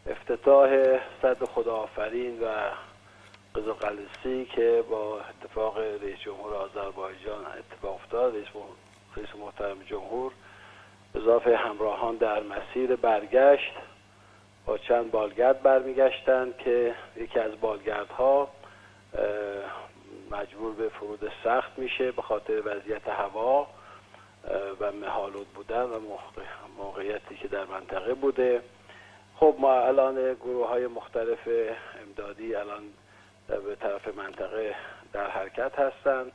افتتاح صدر خداآفرین و قزاقلیسی که با اتفاق رئیس جمهور آذربایجان اتفاق افتاد، رئیس محترم جمهور اضافه همراهان در مسیر برگشت با چند بالگرد برمیگشتند که یکی از بالگردها مجبور به فرود سخت میشه به خاطر وضعیت هوا و مه‌آلود بودن و موقعیتی که در منطقه بوده. خب ما الان گروه‌های مختلف امدادی الان به طرف منطقه در حرکت هستند،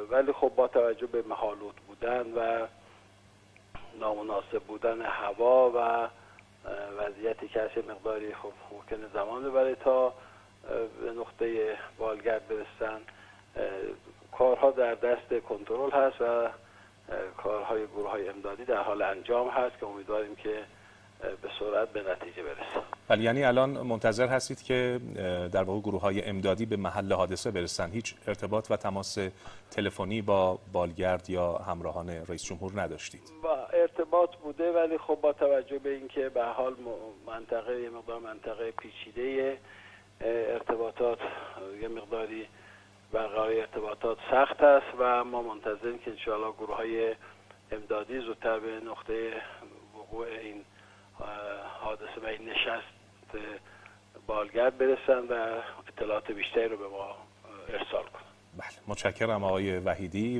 ولی خب با توجه به مه‌آلود بودن و نامناسب بودن هوا و وضعیتی که هست مقداری خب ممکنه زمان ببره تا به نقطه بالگرد برسن. کارها در دست کنترل هست و کارهای گروه‌های امدادی در حال انجام هست که امیدواریم که به سرعت به نتیجه برسه. ولی یعنی الان منتظر هستید که در واقع گروه‌های امدادی به محل حادثه برسن؟ هیچ ارتباط و تماس تلفنی با بالگرد یا همراهان رئیس جمهور نداشتید؟ با ارتباط بوده، ولی خب با توجه به اینکه به حال منطقه یه مقدار منطقه پیچیده، ارتباطات یه مقداری برقراری ارتباطات سخت است و ما منتظریم که انشاءالله گروه‌های امدادی زودتر به نقطه وقوع این حادثه و این نشست بالگرد برسن و اطلاعات بیشتری رو به ما ارسال کنن. بله، متشکرم آقای وحیدی.